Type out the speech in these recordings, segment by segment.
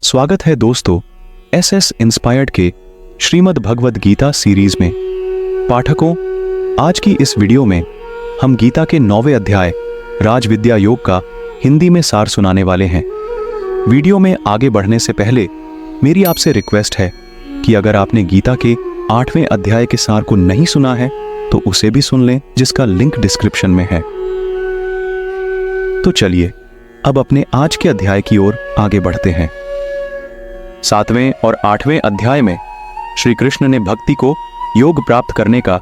स्वागत है दोस्तों एसएस इंस्पायर्ड के श्रीमद् भगवद गीता सीरीज में। पाठकों, आज की इस वीडियो में हम गीता के 9वें अध्याय राजविद्या योग का हिंदी में सार सुनाने वाले हैं। वीडियो में आगे बढ़ने से पहले मेरी आपसे रिक्वेस्ट है कि अगर आपने गीता के 8वें अध्याय के सार को नहीं सुना है तो उसे भी सुन लें, जिसका लिंक डिस्क्रिप्शन में है। तो चलिए अब अपने आज के अध्याय की ओर आगे बढ़ते हैं। 7वें और 8वें अध्याय में श्री कृष्ण ने भक्ति को योग प्राप्त करने का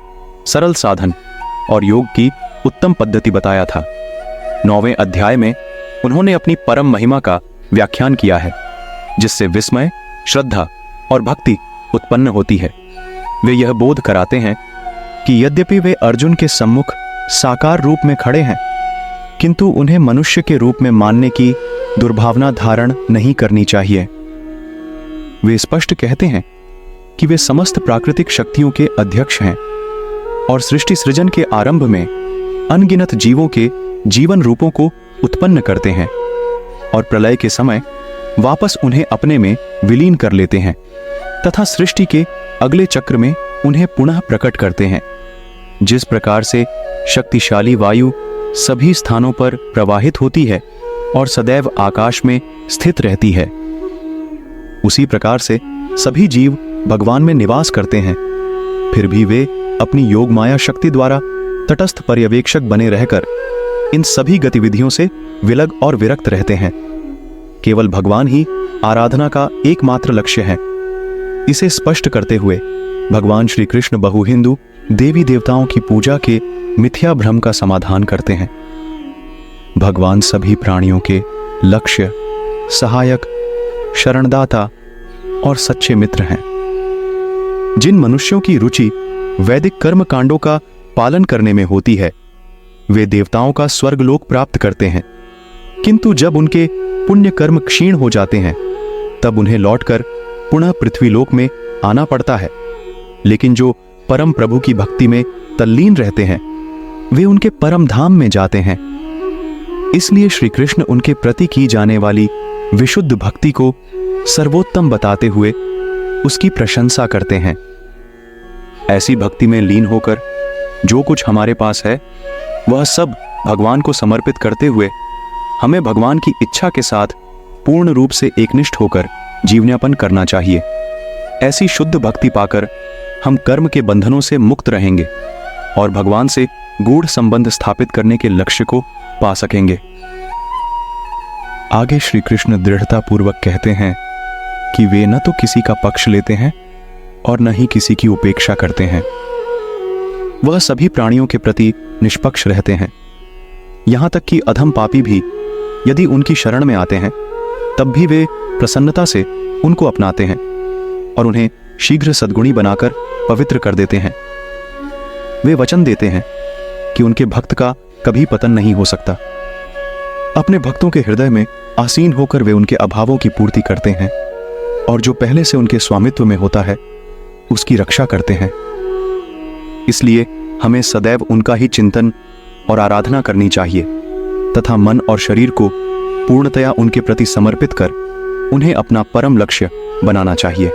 सरल साधन और योग की उत्तम पद्धति बताया था। 9वें अध्याय में उन्होंने अपनी परम महिमा का व्याख्यान किया है, जिससे विस्मय, श्रद्धा और भक्ति उत्पन्न होती है। वे यह बोध कराते हैं कि यद्यपि वे अर्जुन के सम्मुख साकार रूप में खड़े हैं, किंतु उन्हें मनुष्य के रूप में मानने की दुर्भावना धारण नहीं करनी चाहिए। वे स्पष्ट कहते हैं कि वे समस्त प्राकृतिक शक्तियों के अध्यक्ष हैं और सृष्टि सृजन के आरंभ में अनगिनत जीवों के जीवन रूपों को उत्पन्न करते हैं और प्रलय के समय वापस उन्हें अपने में विलीन कर लेते हैं तथा सृष्टि के अगले चक्र में उन्हें पुनः प्रकट करते हैं। जिस प्रकार से शक्तिशाली वायु सभी स्थानों पर प्रवाहित होती है और सदैव आकाश में स्थित रहती है, उसी प्रकार से सभी जीव भगवान में निवास करते हैं। फिर भी वे अपनी योग माया शक्ति द्वारा तटस्थ पर्यवेक्षक बने रहकर इन सभी गतिविधियों से विलग और विरक्त रहते हैं। केवल भगवान ही आराधना का एकमात्र लक्ष्य है। इसे स्पष्ट करते हुए भगवान श्री कृष्ण बहुहिंदु देवी देवताओं की पूजा के मिथ्या भ्रम का समाधान करते हैं। भगवान सभी प्राणियों के लक्ष्य, सहायक, शरणदाता और सच्चे मित्र हैं। जिन मनुष्यों की रुचि वैदिक कर्म कांडों का पालन करने में होती है, वे देवताओं का स्वर्गलोक प्राप्त करते हैं, किंतु जब उनके पुण्य कर्म क्षीण हो जाते हैं तब उन्हें लौटकर पुनः पृथ्वीलोक में आना पड़ता है। लेकिन जो परम प्रभु की भक्ति में तल्लीन रहते हैं, वे उनके परम धाम में जाते हैं। इसलिए श्री कृष्ण उनके प्रति की जाने वाली विशुद्ध भक्ति को सर्वोत्तम बताते हुए उसकी प्रशंसा करते हैं। ऐसी भक्ति में लीन होकर जो कुछ हमारे पास है वह सब भगवान को समर्पित करते हुए हमें भगवान की इच्छा के साथ पूर्ण रूप से एकनिष्ठ होकर जीवनयापन करना चाहिए। ऐसी शुद्ध भक्ति पाकर हम कर्म के बंधनों से मुक्त रहेंगे और भगवान से गूढ़ संबंध स्थापित करने के लक्ष्य को पा सकेंगे। आगे श्री कृष्ण दृढ़ता पूर्वक कहते हैं कि वे न तो किसी का पक्ष लेते हैं और न ही किसी की उपेक्षा करते हैं। वह सभी प्राणियों के प्रति निष्पक्ष रहते हैं। यहां तक कि अधम पापी भी यदि उनकी शरण में आते हैं तब भी वे प्रसन्नता से उनको अपनाते हैं और उन्हें शीघ्र सद्गुणी बनाकर पवित्र कर देते हैं। वे वचन देते हैं कि उनके भक्त का कभी पतन नहीं हो सकता। अपने भक्तों के हृदय में आसीन होकर वे उनके अभावों की पूर्ति करते हैं और जो पहले से उनके स्वामित्व में होता है उसकी रक्षा करते हैं। इसलिए हमें सदैव उनका ही चिंतन और आराधना करनी चाहिए तथा मन और शरीर को पूर्णतया उनके प्रति समर्पित कर उन्हें अपना परम लक्ष्य बनाना चाहिए।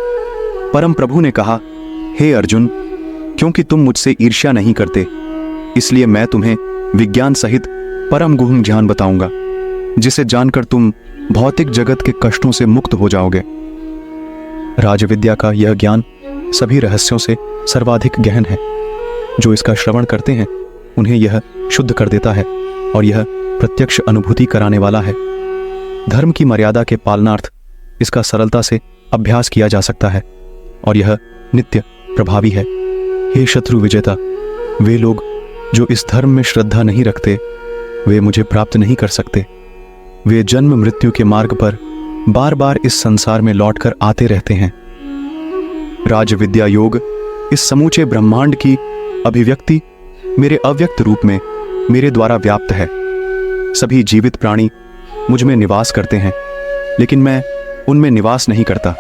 परम प्रभु ने कहा, हे अर्जुन, क्योंकि तुम मुझसे ईर्ष्या नहीं करते, इसलिए मैं तुम्हें विज्ञान सहित परम गुह्य ज्ञान बताऊंगा, जिसे जानकर तुम भौतिक जगत के कष्टों से मुक्त हो जाओगे। राजविद्या का यह ज्ञान सभी रहस्यों से सर्वाधिक गहन है। जो इसका श्रवण करते हैं उन्हें यह शुद्ध कर देता है और यह प्रत्यक्ष अनुभूति कराने वाला है। धर्म की मर्यादा के पालनार्थ इसका सरलता से अभ्यास किया जा सकता है और यह नित्य प्रभावी है। हे शत्रु विजेता, वे लोग जो इस धर्म में श्रद्धा नहीं रखते वे मुझे प्राप्त नहीं कर सकते। वे जन्म मृत्यु के मार्ग पर बार बार इस संसार में लौटकर आते रहते हैं। राजविद्या योग इस समूचे ब्रह्मांड की अभिव्यक्ति मेरे अव्यक्त रूप में मेरे द्वारा व्याप्त है। सभी जीवित प्राणी मुझ में निवास करते हैं, लेकिन मैं उनमें निवास नहीं करता।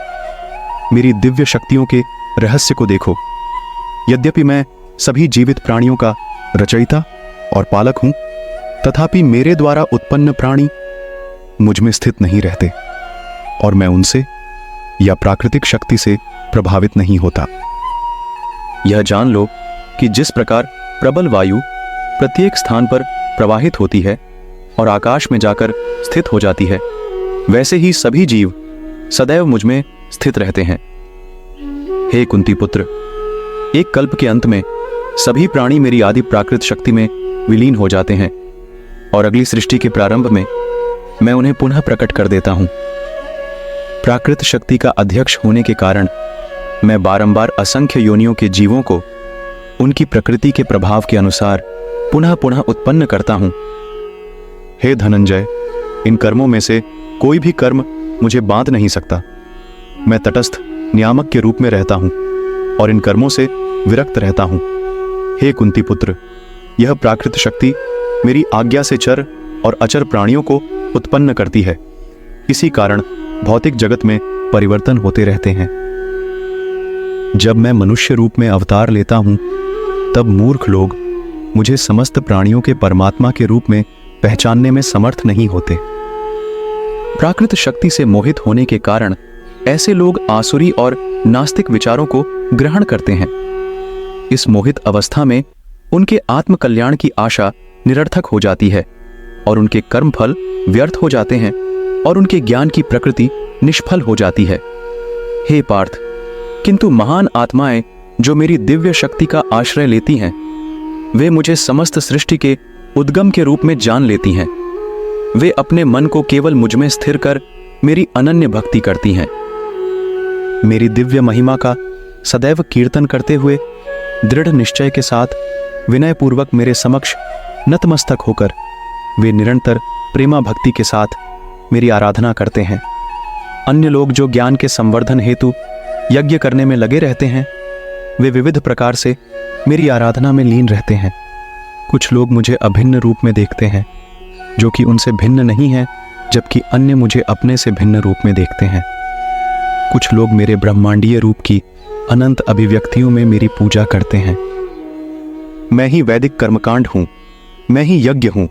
मेरी दिव्य शक्तियों के रहस्य को देखो। यद्यपि मैं सभी जीवित प्राणियों का रचयिता और पालक हूं, तथापि मेरे द्वारा उत्पन्न प्राणी मुझ में स्थित नहीं रहते और मैं उनसे या प्राकृतिक शक्ति से प्रभावित नहीं होता। यह जान लो कि जिस प्रकार प्रबल वायु प्रत्येक स्थान पर प्रवाहित होती है और आकाश में जाकर स्थित हो जाती है, वैसे ही सभी जीव सदैव मुझ में स्थित रहते हैं। हे कुंती पुत्र, एक कल्प के अंत में सभी प्राणी मेरी आदि प्राकृत शक्ति में विलीन हो जाते हैं और अगली सृष्टि के प्रारंभ में मैं उन्हें पुनः प्रकट कर देता हूं। प्राकृत शक्ति का अध्यक्ष होने के कारण मैं बारंबार असंख्य योनियों के जीवों को उनकी प्रकृति के प्रभाव के अनुसार पुनः पुनः उत्पन्न करता हूं। हे धनंजय, इन कर्मों में से कोई भी कर्म मुझे बांध नहीं सकता। मैं तटस्थ नियामक के रूप में रहता हूं और इन कर्मों से विरक्त रहता हूं। हे कुंती पुत्र, यह प्राकृत शक्ति मेरी आज्ञा से चर और अचर प्राणियों को उत्पन्न करती है। इसी कारण भौतिक जगत में परिवर्तन होते रहते हैं। जब मैं मनुष्य रूप में अवतार लेता हूं, तब मूर्ख लोग मुझे समस्त प्राणियों के परमात्मा के रूप में पहचानने में समर्थ नहीं होते। प्राकृत शक्ति से मोहित होने के कारण ऐसे लोग आसुरी और नास्तिक विचारों को ग्रहण करते हैं। इस मोहित अवस्था में उनके आत्मकल्याण की आशा निरर्थक हो जाती है और उनके कर्म फल व्यर्थ हो जाते हैं और उनके ज्ञान की प्रकृति निष्फल हो जाती है। हे पार्थ, किंतु महान आत्माएं जो मेरी दिव्य शक्ति का आश्रय लेती हैं, वे मुझे समस्त सृष्टि के उद्गम के रूप में जान लेती हैं। वे अपने मन को केवल मुझ में स्थिर कर मेरी अनन्य भक्ति करती हैं। मेरी दिव्य महिमा का सदैव कीर्तन करते हुए दृढ़ निश्चय के साथ विनयपूर्वक मेरे समक्ष नतमस्तक होकर वे निरंतर प्रेमा भक्ति के साथ मेरी आराधना करते हैं। अन्य लोग जो ज्ञान के संवर्धन हेतु यज्ञ करने में लगे रहते हैं, वे विविध प्रकार से मेरी आराधना में लीन रहते हैं। कुछ लोग मुझे अभिन्न रूप में देखते हैं, जो कि उनसे भिन्न नहीं है, जबकि अन्य मुझे अपने से भिन्न रूप में देखते हैं। कुछ लोग मेरे ब्रह्मांडीय रूप की अनंत अभिव्यक्तियों में मेरी पूजा करते हैं। मैं ही वैदिक कर्मकांड हूं, मैं ही यज्ञ हूं,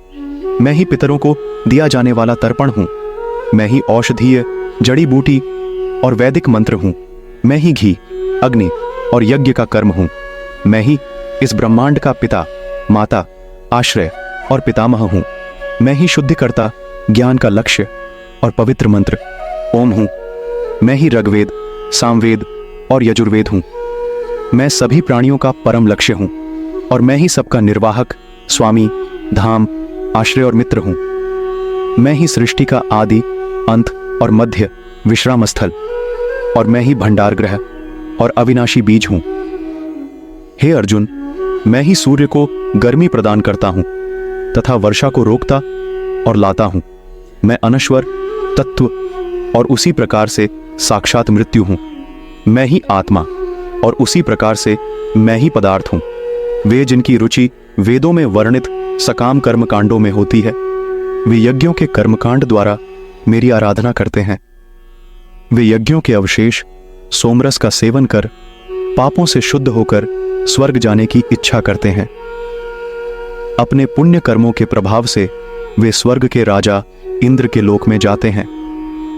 मैं ही पितरों को दिया जाने वाला तर्पण हूं, मैं ही औषधीय जड़ी बूटी और वैदिक मंत्र हूं, मैं ही घी, अग्नि और यज्ञ का कर्म हूं, मैं ही इस ब्रह्मांड का पिता, माता, आश्रय और पितामह हूं, मैं ही शुद्धिकर्ता, ज्ञान का लक्ष्य और पवित्र मंत्र ओम हूं, मैं ही ऋग्वेद, सामवेद और यजुर्वेद हूं, मैं सभी प्राणियों का परम लक्ष्य हूं और मैं ही सबका निर्वाहक, स्वामी, धाम, आश्रय और मित्र हूं। मैं ही सृष्टि का आदि, अंत और मध्य विश्राम स्थल और मैं ही भंडार ग्रह और अविनाशी बीज हूं। हे अर्जुन, मैं ही सूर्य को गर्मी प्रदान करता हूं तथा वर्षा को रोकता और लाता हूं। मैं अनश्वर तत्व और उसी प्रकार से साक्षात मृत्यु हूं। मैं ही आत्मा और उसी प्रकार से मैं ही पदार्थ हूं। वे जिनकी रुचि वेदों में वर्णित सकाम कर्मकांडों में होती है, वे यज्ञों के कर्मकांड द्वारा मेरी आराधना करते हैं। वे यज्ञों के अवशेष सोमरस का सेवन कर पापों से शुद्ध होकर स्वर्ग जाने की इच्छा करते हैं। अपने पुण्य कर्मों के प्रभाव से वे स्वर्ग के राजा इंद्र के लोक में जाते हैं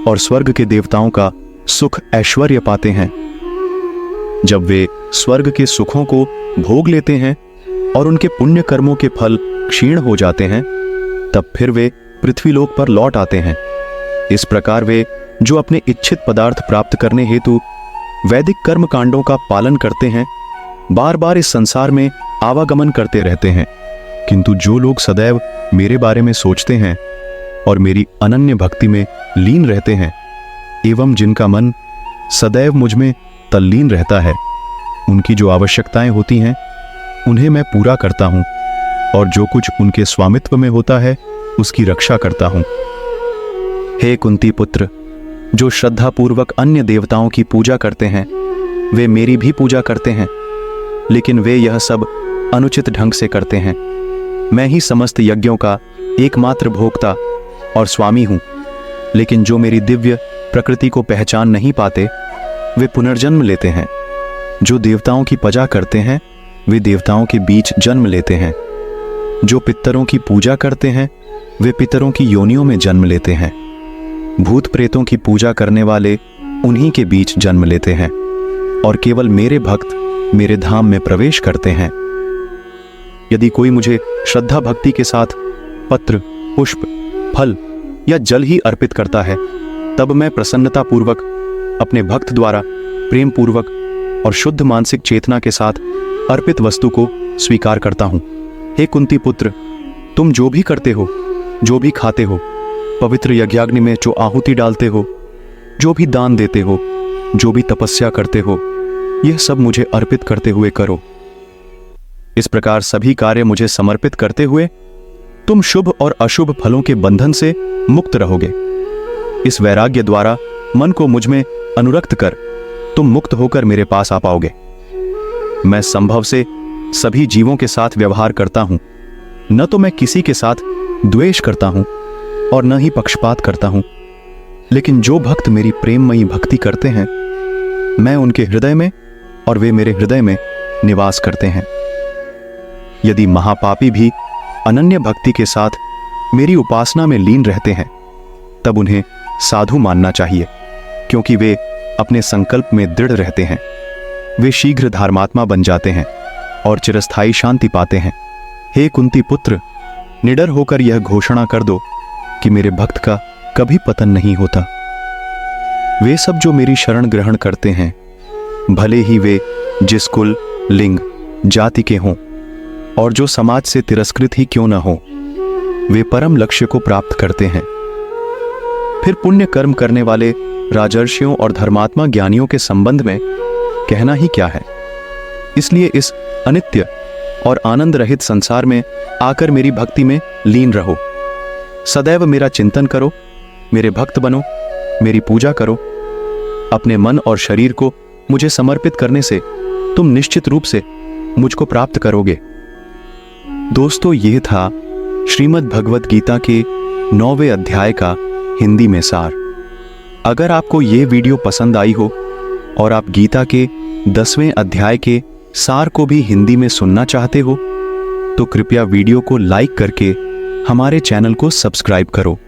और स्वर्ग के देवताओं का सुख ऐश्वर्य पाते हैं। जब वे स्वर्ग के सुखों को भोग लेते हैं और उनके पुण्य कर्मों के फल क्षीण हो जाते हैं, तब फिर वे पृथ्वीलोक पर लौट आते हैं। इस प्रकार वे जो अपने इच्छित पदार्थ प्राप्त करने हेतु वैदिक कर्म कांडों का पालन करते हैं, बार बार इस संसार में आवागमन करते रहते हैं। किंतु जो लोग सदैव मेरे बारे में सोचते हैं और मेरी अनन्य भक्ति में लीन रहते हैं एवं जिनका मन सदैव मुझ में तल्लीन रहता है, उनकी जो आवश्यकताएं होती हैं उन्हें मैं पूरा करता हूं और जो कुछ उनके स्वामित्व में होता है उसकी रक्षा करता हूं। हे कुंती पुत्र, जो श्रद्धापूर्वक अन्य देवताओं की पूजा करते हैं वे मेरी भी पूजा करते हैं, लेकिन वे यह सब अनुचित ढंग से करते हैं। मैं ही समस्त यज्ञों का एकमात्र भोक्ता और स्वामी हूं, लेकिन जो मेरी दिव्य प्रकृति को पहचान नहीं पाते वे पुनर्जन्म लेते हैं। जो देवताओं की पूजा करते हैं वे देवताओं के बीच जन्म लेते हैं। जो पितरों की पूजा करते हैं वे पितरों की योनियों में जन्म लेते हैं। भूत प्रेतों की पूजा करने वाले उन्हीं के बीच जन्म लेते हैं और केवल मेरे भक्त मेरे धाम में प्रवेश करते हैं। यदि कोई मुझे श्रद्धा भक्ति के साथ पत्र, पुष्प, फल या जल ही अर्पित करता है, तब मैं प्रसन्नतापूर्वक अपने भक्त द्वारा प्रेम पूर्वक और शुद्ध मानसिक चेतना के साथ अर्पित वस्तु को स्वीकार करता हूं। हे कुंती पुत्र, तुम जो भी करते हो, जो भी खाते हो, पवित्र यज्ञाग्नि में जो आहुति डालते हो, जो भी दान देते हो, जो भी तपस्या करते हो, यह सब मुझे अर्पित करते हुए करो। इस प्रकार सभी कार्य मुझे समर्पित करते हुए तुम शुभ और अशुभ फलों के बंधन से मुक्त रहोगे। इस वैराग्य द्वारा मन को मुझ में अनुरक्त कर तुम मुक्त होकर मेरे पास आ पाओगे। मैं संभव से सभी जीवों के साथ व्यवहार करता हूं, न तो मैं किसी के साथ द्वेष करता हूं और न ही पक्षपात करता हूं, लेकिन जो भक्त मेरी प्रेममयी भक्ति करते हैं, मैं उनके हृदय में और वे मेरे हृदय में निवास करते हैं। यदि महापापी भी अनन्य भक्ति के साथ मेरी उपासना में लीन रहते हैं, तब उन्हें साधु मानना चाहिए, क्योंकि वे अपने संकल्प में दृढ़ रहते हैं। वे शीघ्र धर्मात्मा बन जाते हैं और चिरस्थायी शांति पाते हैं। हे कुंती पुत्र, निडर होकर यह घोषणा कर दो कि मेरे भक्त का कभी पतन नहीं होता। वे सब जो मेरी शरण ग्रहण करते हैं, भले ही वे जिस कुल, लिंग, जाति के हों और जो समाज से तिरस्कृत ही क्यों न हो, वे परम लक्ष्य को प्राप्त करते हैं। फिर पुण्य कर्म करने वाले राजर्षियों और धर्मात्मा ज्ञानियों के संबंध में कहना ही क्या है। इसलिए इस अनित्य और आनंद रहित संसार में आकर मेरी भक्ति में लीन रहो। सदैव मेरा चिंतन करो, मेरे भक्त बनो, मेरी पूजा करो। अपने मन और शरीर को मुझे समर्पित करने से तुम निश्चित रूप से मुझको प्राप्त करोगे। दोस्तों, यह था श्रीमद् भगवद गीता के 9वें अध्याय का हिंदी में सार। अगर आपको यह वीडियो पसंद आई हो और आप गीता के 10वें अध्याय के सार को भी हिंदी में सुनना चाहते हो, तो कृपया वीडियो को लाइक करके हमारे चैनल को सब्सक्राइब करो।